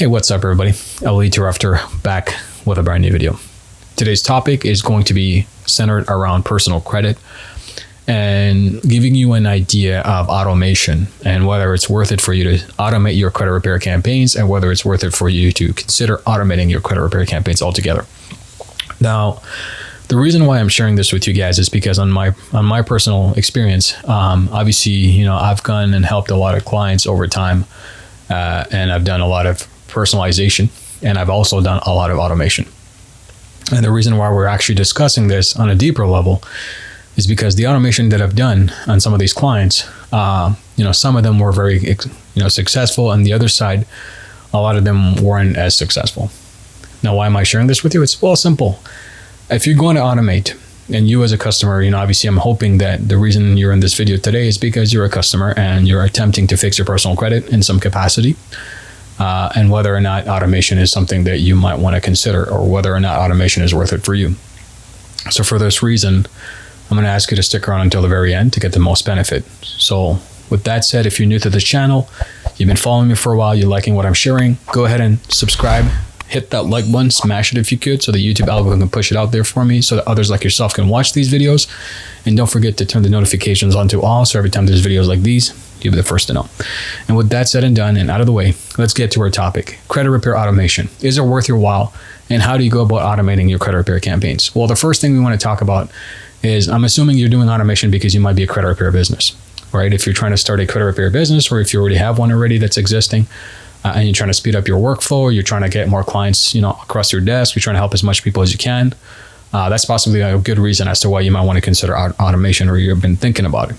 Hey, what's up everybody? Elite Interrupter back with a brand new video. Today's topic is going to be centered around personal credit and giving you an idea of automation and whether it's worth it for you to automate your credit repair campaigns and whether it's worth it for you to consider automating your credit repair campaigns altogether. Now, the reason why I'm sharing this with you guys is because on my personal experience, obviously, I've gone and helped a lot of clients over time, and I've done a lot of personalization, and I've also done a lot of automation. And the reason why we're actually discussing this on a deeper level is because the automation that I've done on some of these clients, some of them were very, successful, and the other side, a lot of them weren't as successful. Now, why am I sharing this with you? It's simple. If you're going to automate, and you as a customer, obviously I'm hoping that the reason you're in this video today is because you're a customer and you're attempting to fix your personal credit in some capacity. And whether or not automation is something that you might want to consider, or whether or not automation is worth it for you. So for this reason, I'm going to ask you to stick around until the very end to get the most benefit. So with that said, if you're new to this channel, you've been following me for a while, you're liking what I'm sharing, go ahead and subscribe. Hit that like button, smash it if you could, so the YouTube algorithm can push it out there for me so that others like yourself can watch these videos. And don't forget to turn the notifications on to all, so every time there's videos like these, you'll be the first to know. And with that said and done and out of the way, let's get to our topic. Credit repair automation. Is it worth your while? And how do you go about automating your credit repair campaigns? Well, the first thing we want to talk about is, I'm assuming you're doing automation because you might be a credit repair business, right? If you're trying to start a credit repair business, or if you already have one already that's existing, and you're trying to speed up your workflow, or you're trying to get more clients, across your desk, you're trying to help as much people as you can. That's possibly a good reason as to why you might want to consider automation, or you've been thinking about it.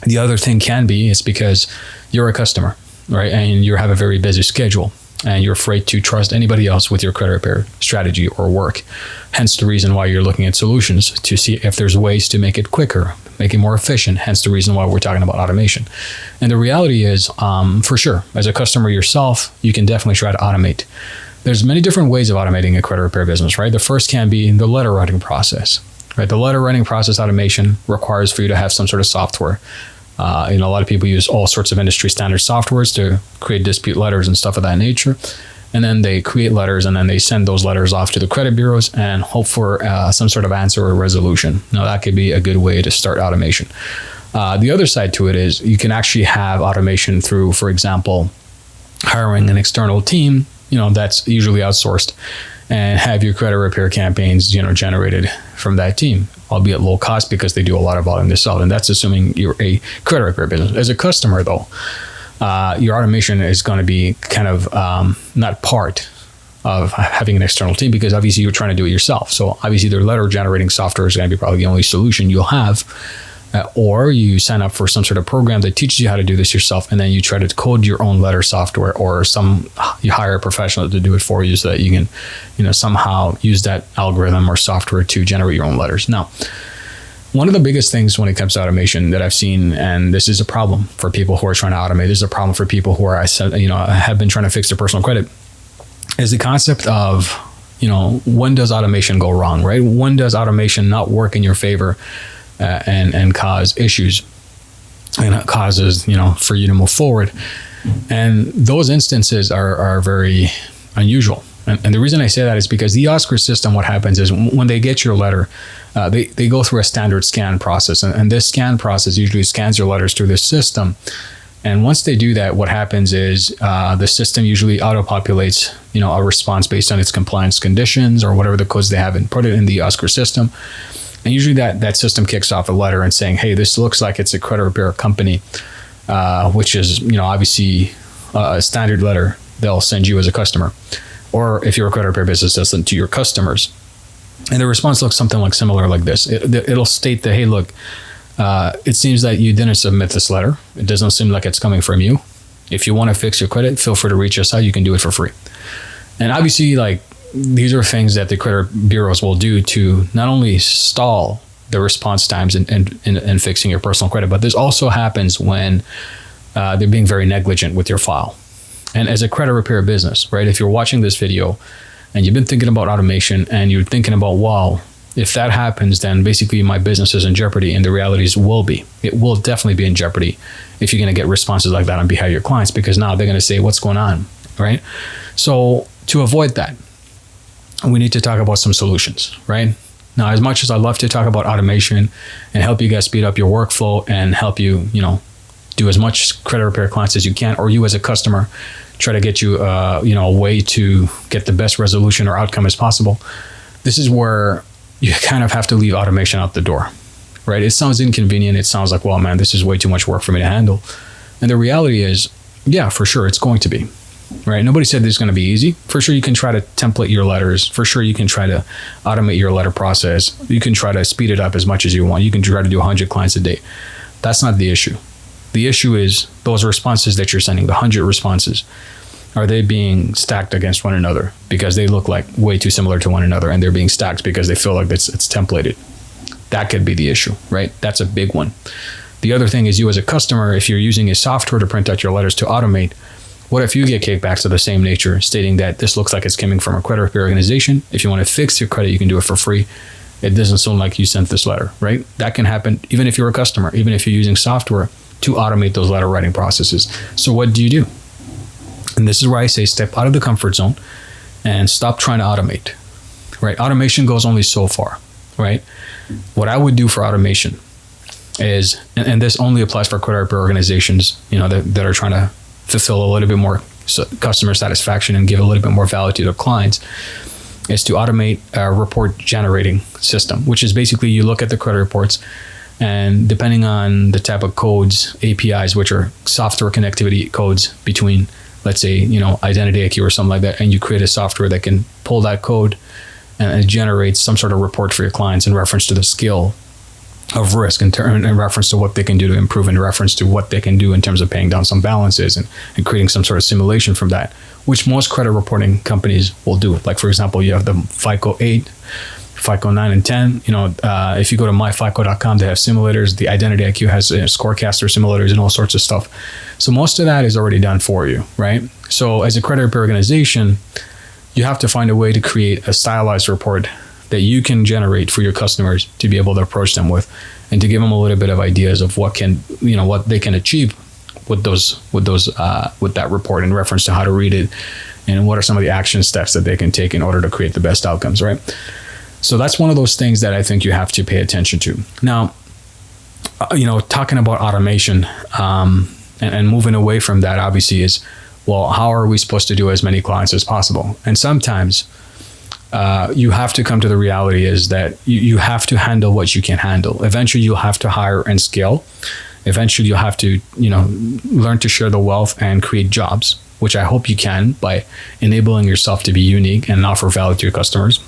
The other thing can be, it's because you're a customer, right? And you have a very busy schedule, and you're afraid to trust anybody else with your credit repair strategy or work. Hence the reason why you're looking at solutions to see if there's ways to make it quicker, make it more efficient. Hence the reason why we're talking about automation. And the reality is, for sure, as a customer yourself, you can definitely try to automate. There's many different ways of automating a credit repair business, right? The first can be the letter writing process, right? The letter writing process automation requires for you to have some sort of software. A lot of people use all sorts of industry standard softwares to create dispute letters and stuff of that nature. And then they create letters, and then they send those letters off to the credit bureaus and hope for some sort of answer or resolution. Now, that could be a good way to start automation. The other side to it is you can actually have automation through, for example, hiring an external team, that's usually outsourced, and have your credit repair campaigns, generated from that team, albeit low cost because they do a lot of volume themselves. And that's assuming you're a credit repair business. As a customer, though, your automation is going to be kind of not part of having an external team, because obviously you're trying to do it yourself. So obviously their letter generating software is going to be probably the only solution you'll have. Or you sign up for some sort of program that teaches you how to do this yourself, and then you try to code your own letter software, or you hire a professional to do it for you so that you can, somehow use that algorithm or software to generate your own letters. Now, one of the biggest things when it comes to automation that I've seen, and this is a problem for people who are trying to automate, this is a problem for people who are, have been trying to fix their personal credit, is the concept of, when does automation go wrong, right? When does automation not work in your favor? And cause issues, and it causes, for you to move forward. And those instances are very unusual. And the reason I say that is because the Oscar system, what happens is when they get your letter, they go through a standard scan process. And this scan process usually scans your letters through this system. And once they do that, what happens is the system usually auto-populates, a response based on its compliance conditions or whatever the codes they have, and put it in the Oscar system. And usually that system kicks off a letter and saying, hey, this looks like it's a credit repair company, which is, obviously a standard letter they'll send you as a customer. Or if you're a credit repair business, they'll send to your customers. And the response looks something like similar like this. It'll state that, hey, look, it seems that you didn't submit this letter. It doesn't seem like it's coming from you. If you want to fix your credit, feel free to reach us out. You can do it for free. And obviously, these are things that the credit bureaus will do to not only stall the response times in fixing your personal credit, but this also happens when they're being very negligent with your file. And as a credit repair business, right, if you're watching this video and you've been thinking about automation and you're thinking about, wow, if that happens, then basically my business is in jeopardy. And the reality is it will definitely be in jeopardy if you're going to get responses like that on behalf of your clients, because now they're going to say, what's going on? right? So to avoid that, we need to talk about some solutions, right? Now, as much as I love to talk about automation and help you guys speed up your workflow and help you, do as much credit repair clients as you can, or you as a customer, try to get you, a way to get the best resolution or outcome as possible. This is where you kind of have to leave automation out the door, right? It sounds inconvenient. It sounds like, well, man, this is way too much work for me to handle. And the reality is, yeah, for sure, it's going to be, right? Nobody said this is going to be easy. For sure, you can try to template your letters. For sure, you can try to automate your letter process. You can try to speed it up as much as you want. You can try to do 100 clients a day. That's not the issue. The issue is those responses that you're sending, the 100 responses, are they being stacked against one another because they look like way too similar to one another, and they're being stacked because they feel like it's templated? That could be the issue, right? That's a big one. The other thing is, you as a customer, if you're using a software to print out your letters to automate, what if you get kickbacks of the same nature stating that this looks like it's coming from a credit repair organization? If you want to fix your credit, you can do it for free. It doesn't sound like you sent this letter, right? That can happen even if you're a customer, even if you're using software to automate those letter writing processes. So what do you do? And this is where I say step out of the comfort zone and stop trying to automate, right? Automation goes only so far, right? What I would do for automation is, and this only applies for credit repair organizations, that are trying to fulfill a little bit more customer satisfaction and give a little bit more value to their clients, is to automate a report generating system, which is basically you look at the credit reports, and depending on the type of codes, APIs, which are software connectivity codes between, let's say, Identity IQ or something like that, and you create a software that can pull that code and it generates some sort of report for your clients in reference to the skill of risk, in reference to what they can do to improve, in reference to what they can do in terms of paying down some balances and creating some sort of simulation from that, which most credit reporting companies will do. Like, for example, you have the FICO 8, FICO 9 and 10. If you go to myfico.com, they have simulators. The Identity IQ has Scorecaster simulators and all sorts of stuff. So most of that is already done for you, right? So as a credit repair organization, you have to find a way to create a stylized report that you can generate for your customers to be able to approach them with, and to give them a little bit of ideas of what they can achieve with that report in reference to how to read it and what are some of the action steps that they can take in order to create the best outcomes, right? So that's one of those things that I think you have to pay attention to. Now, talking about automation and moving away from that, obviously, is, well, how are we supposed to do as many clients as possible? And sometimes you have to come to the reality is that you have to handle what you can handle. Eventually, you'll have to hire and scale. Eventually, you'll have to, learn to share the wealth and create jobs, which I hope you can by enabling yourself to be unique and offer value to your customers.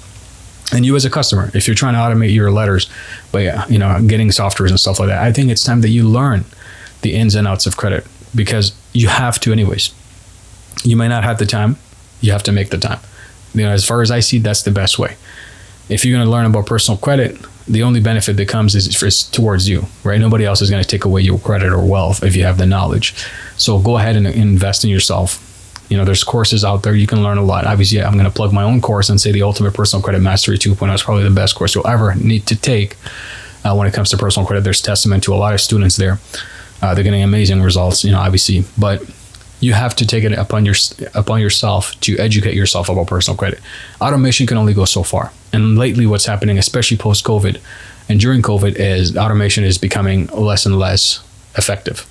And you as a customer, if you're trying to automate your letters by, getting softwares and stuff like that, I think it's time that you learn the ins and outs of credit, because you have to anyways. You may not have the time. You have to make the time. As far as I see, that's the best way. If you're going to learn about personal credit, the only benefit that comes is towards you, right? Nobody else is going to take away your credit or wealth if you have the knowledge. So go ahead and invest in yourself. There's courses out there. You can learn a lot. Obviously, I'm going to plug my own course and say the Ultimate Personal Credit Mastery 2.0 is probably the best course you'll ever need to take when it comes to personal credit. There's testament to a lot of students there. They're getting amazing results, obviously. But you have to take it upon yourself to educate yourself about personal credit. Automation can only go so far. And lately, what's happening, especially post-COVID and during COVID, is automation is becoming less and less effective.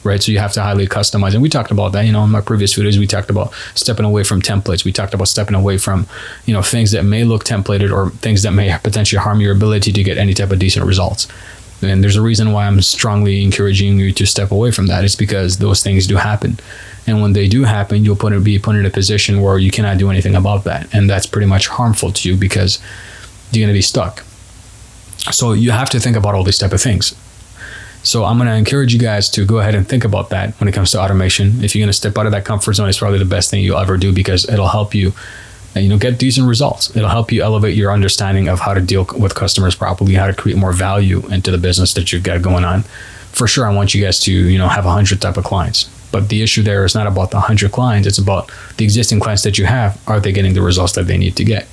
Right, so you have to highly customize, and we talked about that. In my previous videos, we talked about stepping away from templates. We talked about stepping away from, things that may look templated or things that may potentially harm your ability to get any type of decent results. And there's a reason why I'm strongly encouraging you to step away from that. It's because those things do happen, and when they do happen, you'll be put in a position where you cannot do anything about that, and that's pretty much harmful to you because you're going to be stuck. So you have to think about all these type of things. So I'm going to encourage you guys to go ahead and think about that when it comes to automation. If you're going to step out of that comfort zone, it's probably the best thing you'll ever do, because it'll help you, get decent results. It'll help you elevate your understanding of how to deal with customers properly, how to create more value into the business that you've got going on. For sure, I want you guys to, have 100 type of clients. But the issue there is not about the 100 clients. It's about the existing clients that you have. Are they getting the results that they need to get?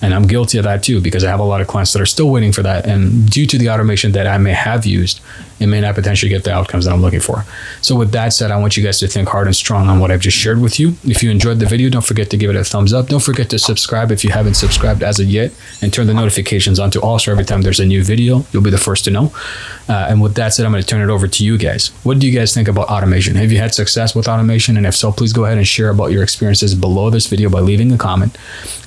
And I'm guilty of that too, because I have a lot of clients that are still waiting for that. And due to the automation that I may have used, it may not potentially get the outcomes that I'm looking for. So with that said, I want you guys to think hard and strong on what I've just shared with you. If you enjoyed the video, don't forget to give it a thumbs up. Don't forget to subscribe if you haven't subscribed as of yet, and turn the notifications on to all, so every time there's a new video, you'll be the first to know. And with that said, I'm going to turn it over to you guys. What do you guys think about automation? Have you had success with automation? And if so, please go ahead and share about your experiences below this video by leaving a comment.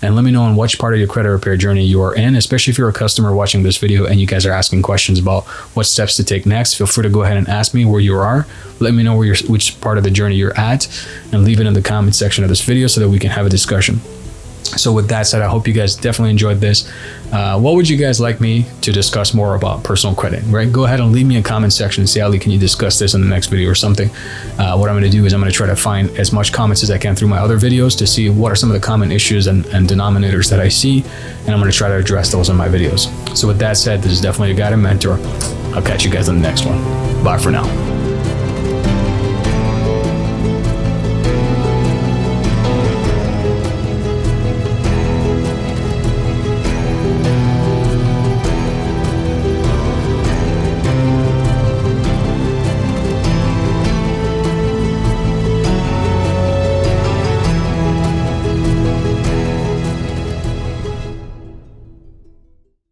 And let me know on which part of your credit repair journey you are in, especially if you're a customer watching this video and you guys are asking questions about what steps to take next. Feel free to go ahead and ask me where you are. Let me know which part of the journey you're at, and leave it in the comment section of this video so that we can have a discussion. So with that said, I hope you guys definitely enjoyed this. What would you guys like me to discuss more about personal credit, right? Go ahead and leave me a comment section and say, Ali, can you discuss this in the next video or something? What I'm going to do is I'm going to try to find as much comments as I can through my other videos to see what are some of the common issues and denominators that I see, and I'm going to try to address those in my videos. So with that said, this is definitely your guide and mentor. I'll catch you guys on the next one. Bye for now.